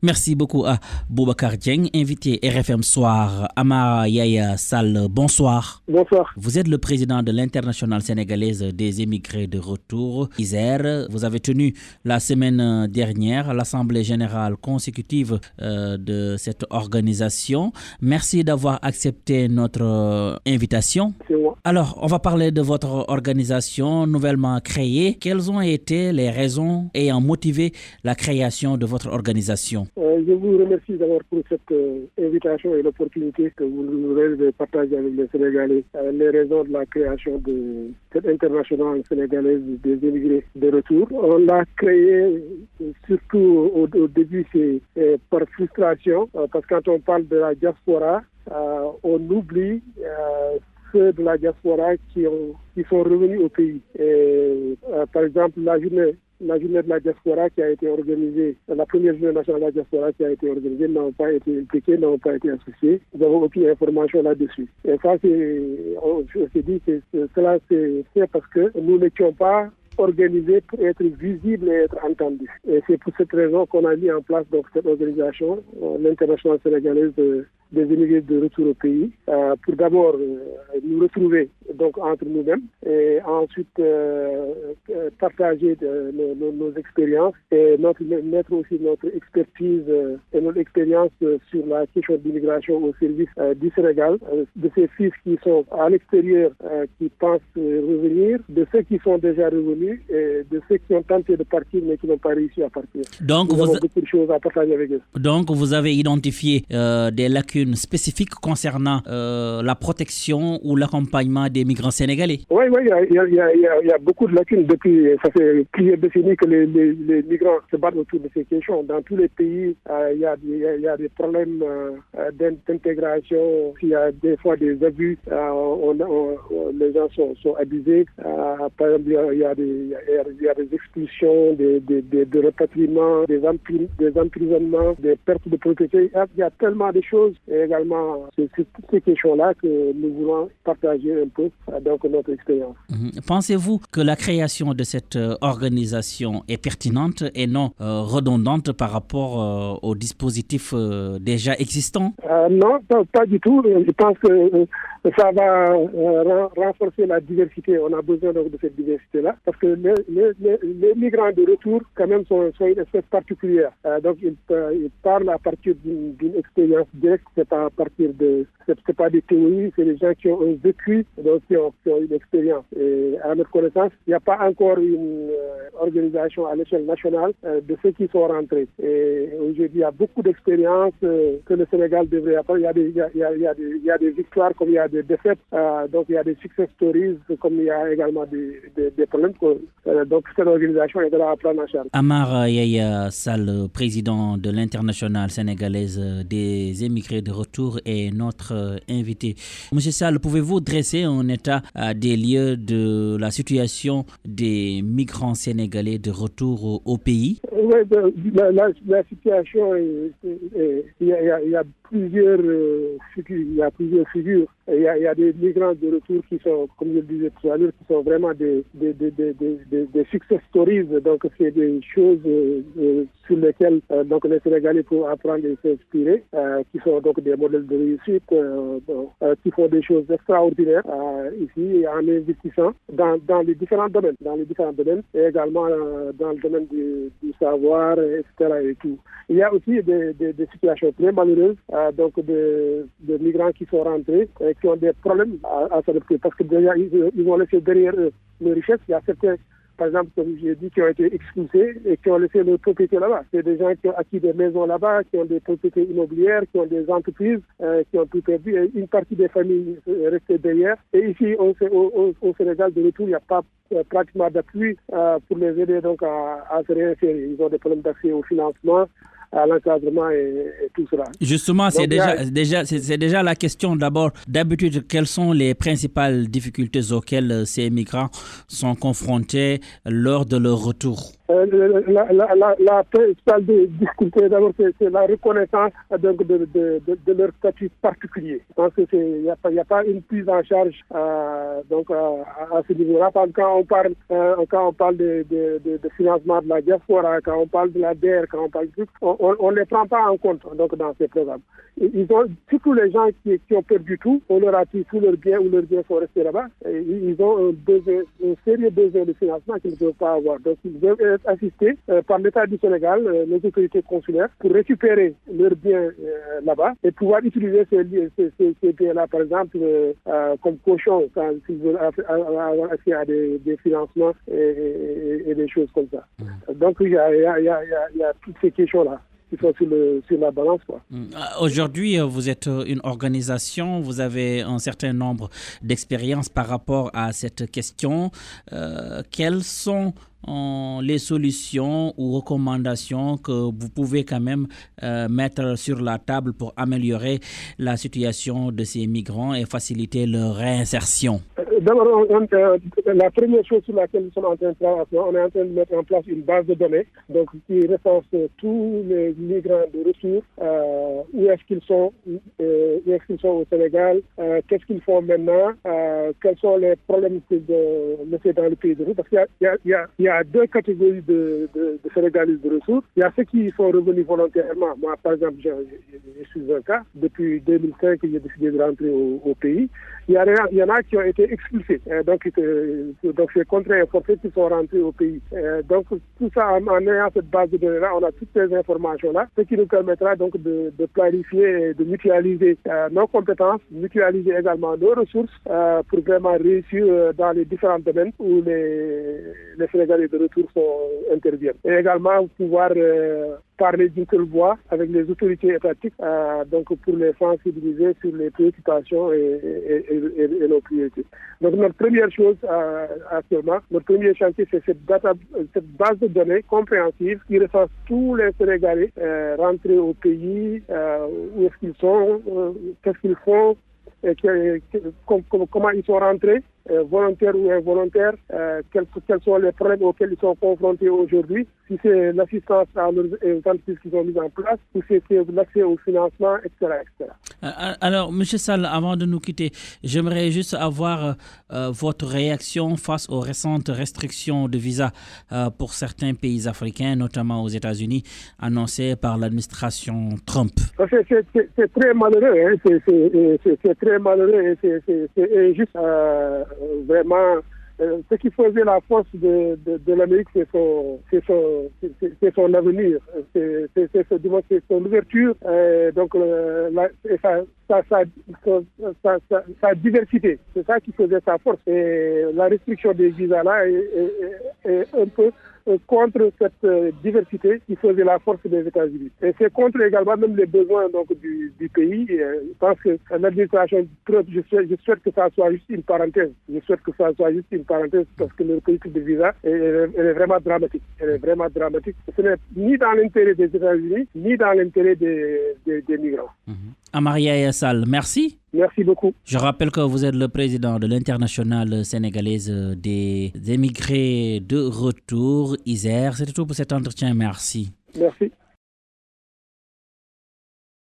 Merci beaucoup à Boubacar Dieng, invité RFM Soir. Amar Yaya Sall, bonsoir. Bonsoir. Vous êtes le président de l'Internationale sénégalaise des émigrés de retour, ISER. Vous avez tenu la semaine dernière l'Assemblée générale consécutive de cette organisation. Merci d'avoir accepté notre invitation. C'est moi. Alors, on va parler de votre organisation nouvellement créée. Quelles ont été les raisons ayant motivé la création de votre organisation? Je vous remercie d'abord pour cette invitation et l'opportunité que vous nous avez de partager avec les Sénégalais les raisons de la création de cette internationale sénégalaise des émigrés de retour. On l'a créée surtout au début, c'est par frustration, parce que quand on parle de la diaspora, on oublie ceux de la diaspora qui sont revenus au pays. Par exemple, la journée de la diaspora qui a été organisée, la première journée nationale de la diaspora qui a été organisée, n'ont pas été impliqués, n'ont pas été associés. Nous n'avons aucune information là-dessus. Et ça, je me suis dit que cela c'est fait parce que nous n'étions pas organisés pour être visibles et être entendus. Et c'est pour cette raison qu'on a mis en place donc cette organisation, l'Internationale sénégalaise des émigrés de retour au pays, pour d'abord nous retrouver donc entre nous-mêmes et ensuite partager nos expériences et mettre aussi notre expertise et notre expérience sur la question d'immigration au service du Sénégal, de ces fils qui sont à l'extérieur, qui pensent revenir, de ceux qui sont déjà revenus et de ceux qui ont tenté de partir mais qui n'ont pas réussi à partir. Donc, nous avons beaucoup de choses à partager avec eux. Donc, vous avez identifié des lacunes spécifiques concernant la protection ou l'accompagnement des migrants sénégalais. Oui, il y a beaucoup de lacunes. Depuis, ça fait plusieurs décennies que les migrants se battent autour de ces questions. Dans tous les pays, il y a des problèmes d'intégration. Il y a des fois des abus. Les gens sont abusés. Par exemple, il y a des expulsions, des repatriements, des emprisonnements, des pertes de propriété. Il y a tellement de choses. Et également, c'est toutes ces questions-là que nous voulons partager un peu donc notre expérience. Pensez-vous que la création de cette organisation est pertinente et non redondante par rapport aux dispositifs déjà existants? Non, pas du tout. Je pense que ça va renforcer la diversité. On a besoin donc de cette diversité-là parce que les migrants de retour, quand même, sont une espèce particulière. Donc, ils parlent à partir d'une expérience directe. C'est pas à partir c'est pas des théories, c'est des gens qui ont un vécu, donc qui ont une expérience. Et à notre connaissance, il n'y a pas encore une organisation à l'échelle nationale de ceux qui sont rentrés. Et aujourd'hui, il y a beaucoup d'expériences que le Sénégal devrait apprendre. Il y a des victoires comme il y a des défaites. Donc, il y a des success stories comme il y a également des problèmes. Donc, cette organisation devra apprendre en charge. Amar Yaya Sall, président de l'Internationale sénégalaise des émigrés de retour, est notre invité. Monsieur Sall, pouvez-vous dresser un état des lieux de la situation des migrants sénégalais de retour au pays? Oui, la situation, il y a plusieurs figures. Il y a des migrants de retour qui sont, comme je le disais tout à l'heure, qui sont vraiment des success stories. Donc, c'est des choses sur lesquelles donc les Sénégalais peuvent apprendre et s'inspirer, qui sont donc des modèles de réussite, qui font des choses extraordinaires ici en investissant dans les différents domaines, et également dans le domaine du savoir, etc. Et tout. Il y a aussi des situations très malheureuses, donc de migrants qui sont rentrés, qui ont des problèmes à s'adapter parce que déjà ils ont laissé derrière eux les richesses. Il y a certains, par exemple, comme j'ai dit, qui ont été expulsés et qui ont laissé leurs propriétés là-bas. C'est des gens qui ont acquis des maisons là-bas, qui ont des propriétés immobilières, qui ont des entreprises, qui ont tout perdu. Et une partie des familles est restée derrière. Et ici, au Sénégal, de retour, il n'y a pas pratiquement d'appui pour les aider donc à se réinsérer. Ils ont des problèmes d'accès au financement, à l'encadrement et tout cela. Justement, c'est déjà la question d'abord. D'habitude, quelles sont les principales difficultés auxquelles ces migrants sont confrontés lors de leur retour? La principale difficulté, d'abord, c'est la reconnaissance donc, de leur statut particulier. Je pense qu'il n'y a pas une prise en charge donc, à ce niveau-là. Quand on parle de financement de la diaspora, quand on parle de la DER, quand on parle de tout, on les prend pas en compte donc dans ces programmes. Ils ont, surtout les gens qui ont perdu tout, on leur a pris tous leurs biens ou leurs biens sont restés là-bas. Ils ont un sérieux besoin de financement qu'ils ne peuvent pas avoir. Donc ils doivent être assistés par l'État du Sénégal, les autorités consulaires, pour récupérer leurs biens là-bas et pouvoir utiliser ces biens-là, par exemple, comme caution, quand ils veulent avoir accès à des financements et des choses comme ça. Donc il y a toutes ces questions-là qui sont sur la balance, quoi. Aujourd'hui, vous êtes une organisation, vous avez un certain nombre d'expériences par rapport à cette question. Quelles sont les solutions ou recommandations que vous pouvez quand même mettre sur la table pour améliorer la situation de ces migrants et faciliter leur réinsertion? D'abord, la première chose sur laquelle nous sommes en train de travailler, on est en train de mettre en place une base de données donc, qui recense tous les migrants de retour, où est-ce qu'ils sont au Sénégal, qu'est-ce qu'ils font maintenant, quels sont les problèmes qu'ils laissent dans le pays de retour. Parce qu'il y a deux catégories de Sénégalais de retour. Il y a ceux qui sont revenus volontairement. Moi, par exemple, je suis un cas. Depuis 2005, j'ai décidé de rentrer au pays. Il y en a qui ont été expulsés. Donc c'est contraint et forcé qu'ils sont rentrés au pays. Donc, tout ça, en ayant cette base de données-là, on a toutes ces informations-là, ce qui nous permettra donc de planifier et de mutualiser nos compétences, mutualiser également nos ressources pour vraiment réussir dans les différents domaines où les Sénégalais de retour interviennent. Et également pouvoir parler d'une seule voix avec les autorités étatiques donc pour les sensibiliser sur les préoccupations et nos priorités. Donc notre première chose actuellement, notre premier chantier, c'est cette base de données compréhensive qui recense tous les Sénégalais rentrés au pays, où est-ce qu'ils sont, qu'est-ce qu'ils font, et comment ils sont rentrés, volontaires ou involontaires, quels sont les problèmes auxquels ils sont confrontés aujourd'hui, si c'est l'assistance à leurs entreprises qu'ils ont mises en place, ou si c'est l'accès au financement, etc. etc. Alors, M. Sall, avant de nous quitter, j'aimerais juste avoir votre réaction face aux récentes restrictions de visa pour certains pays africains, notamment aux États-Unis, annoncées par l'administration Trump. C'est très malheureux, hein. C'est très malheureux et c'est injuste. Vraiment, ce qui faisait la force de l'Amérique, c'est son avenir, c'est son ouverture, donc sa diversité. C'est ça qui faisait sa force. Et la restriction des visas là est un peu contre cette diversité qui faisait la force des États-Unis. Et c'est contre également même les besoins donc, du pays. Je pense que l'administration Trump, je souhaite que ça soit juste une parenthèse. Je souhaite que ça soit juste une parenthèse parce que le politique de visa elle est vraiment dramatique. Elle est vraiment dramatique. Ce n'est ni dans l'intérêt des États-Unis, ni dans l'intérêt des migrants. Amaria Sall, merci. Merci beaucoup. Je rappelle que vous êtes le président de l'Internationale sénégalaise des émigrés de retour, ISER. C'est tout pour cet entretien. Merci. Merci.